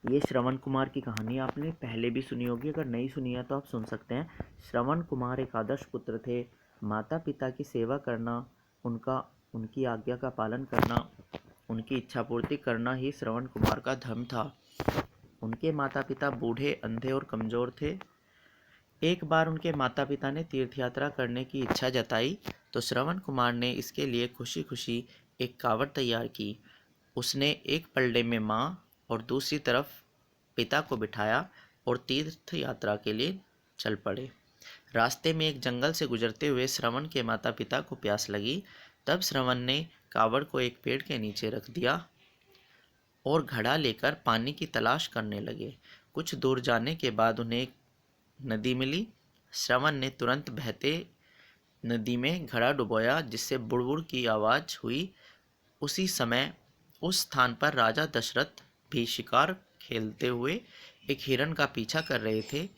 ये श्रवण कुमार की कहानी आपने पहले भी सुनी होगी, अगर नहीं सुनी है तो आप सुन सकते हैं। श्रवण कुमार एक आदर्श पुत्र थे। माता पिता की सेवा करना, उनकी आज्ञा का पालन करना, उनकी इच्छा पूर्ति करना ही श्रवण कुमार का धर्म था। उनके माता पिता बूढ़े, अंधे और कमज़ोर थे। एक बार उनके माता पिता ने तीर्थ यात्रा करने की इच्छा जताई तो श्रवण कुमार ने इसके लिए खुशी खुशी एक कावड़ तैयार की। उसने एक पलड़े में माँ और दूसरी तरफ पिता को बिठाया और तीर्थ यात्रा के लिए चल पड़े। रास्ते में एक जंगल से गुजरते हुए श्रवण के माता पिता को प्यास लगी। तब श्रवण ने कावड़ को एक पेड़ के नीचे रख दिया और घड़ा लेकर पानी की तलाश करने लगे। कुछ दूर जाने के बाद उन्हें एक नदी मिली। श्रवण ने तुरंत बहते नदी में घड़ा डुबोया, जिससे बुड़बुड़ की आवाज़ हुई। उसी समय उस स्थान पर राजा दशरथ भी शिकार खेलते हुए एक हिरण का पीछा कर रहे थे।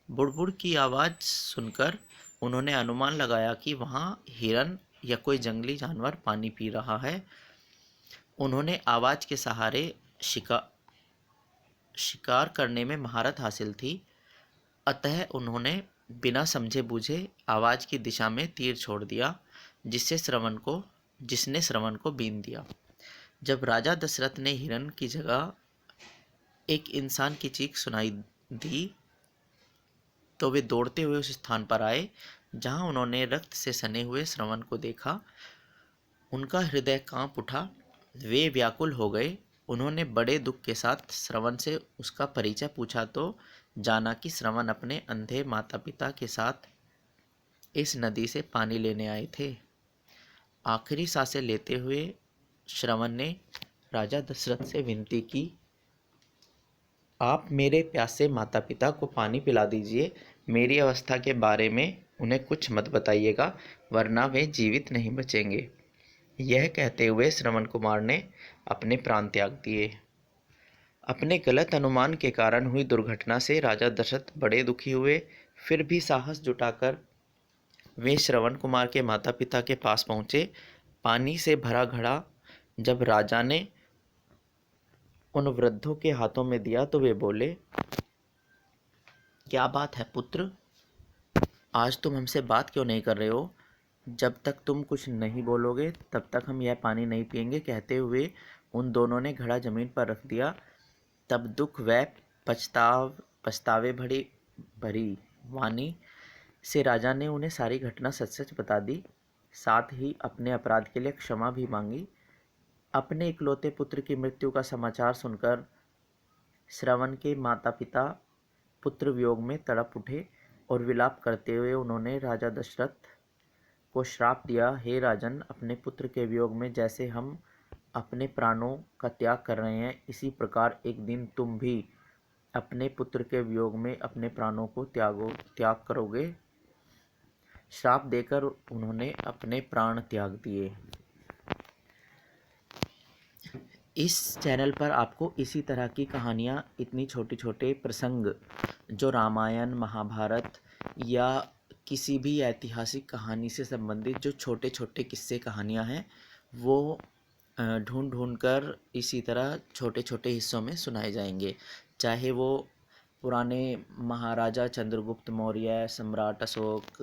बुड़बुड़ की आवाज़ सुनकर उन्होंने अनुमान लगाया कि वहाँ हिरण या कोई जंगली जानवर पानी पी रहा है। उन्होंने आवाज़ के सहारे शिकार करने में महारत हासिल थी, अतः उन्होंने बिना समझे बूझे आवाज़ की दिशा में तीर छोड़ दिया, जिसने श्रवण को बीन दिया। जब राजा दशरथ ने हिरण की जगह एक इंसान की चीख सुनाई दी तो वे दौड़ते हुए उस स्थान पर आए जहां उन्होंने रक्त से सने हुए श्रवण को देखा। उनका हृदय कांप उठा, वे व्याकुल हो गए। उन्होंने बड़े दुख के साथ श्रवण से उसका परिचय पूछा तो जाना कि श्रवण अपने अंधे माता पिता के साथ इस नदी से पानी लेने आए थे। आखिरी सांसें लेते हुए श्रवण ने राजा दशरथ से विनती की, आप मेरे प्यासे माता पिता को पानी पिला दीजिए। मेरी अवस्था के बारे में उन्हें कुछ मत बताइएगा, वरना वे जीवित नहीं बचेंगे। यह कहते हुए श्रवण कुमार ने अपने प्राण त्याग दिए। अपने गलत अनुमान के कारण हुई दुर्घटना से राजा दशरथ बड़े दुखी हुए। फिर भी साहस जुटाकर वे श्रवण कुमार के माता पिता के पास पहुँचे। पानी से भरा घड़ा जब राजा ने उन वृद्धों के हाथों में दिया तो वे बोले, क्या बात है पुत्र, आज तुम हमसे बात क्यों नहीं कर रहे हो? जब तक तुम कुछ नहीं बोलोगे तब तक हम यह पानी नहीं पिएंगे। कहते हुए उन दोनों ने घड़ा जमीन पर रख दिया। तब दुख व पछतावे भरी वाणी से राजा ने उन्हें सारी घटना सच सच बता दी, साथ ही अपने अपराध के लिए क्षमा भी मांगी। अपने इकलौते पुत्र की मृत्यु का समाचार सुनकर श्रवण के माता पिता पुत्र वियोग में तड़प उठे और विलाप करते हुए उन्होंने राजा दशरथ को श्राप दिया, हे राजन, अपने पुत्र के वियोग में जैसे हम अपने प्राणों का त्याग कर रहे हैं, इसी प्रकार एक दिन तुम भी अपने पुत्र के वियोग में अपने प्राणों को त्याग करोगे। श्राप देकर उन्होंने अपने प्राण त्याग दिए। इस चैनल पर आपको इसी तरह की कहानियाँ, इतनी छोटे छोटे प्रसंग जो रामायण, महाभारत या किसी भी ऐतिहासिक कहानी से संबंधित जो छोटे छोटे किस्से कहानियाँ हैं, वो ढूंढ ढूंढ कर इसी तरह छोटे छोटे हिस्सों में सुनाए जाएंगे। चाहे वो पुराने महाराजा चंद्रगुप्त मौर्य, सम्राट अशोक,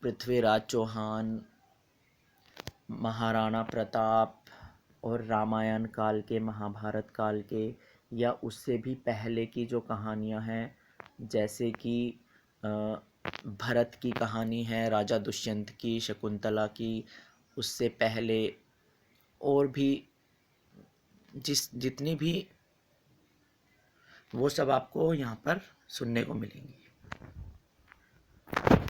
पृथ्वीराज चौहान, महाराणा प्रताप और रामायण काल के, महाभारत काल के, या उससे भी पहले की जो कहानियाँ हैं, जैसे कि भरत की कहानी है, राजा दुष्यंत की, शकुंतला की, उससे पहले और भी जितनी भी, वो सब आपको यहाँ पर सुनने को मिलेंगी।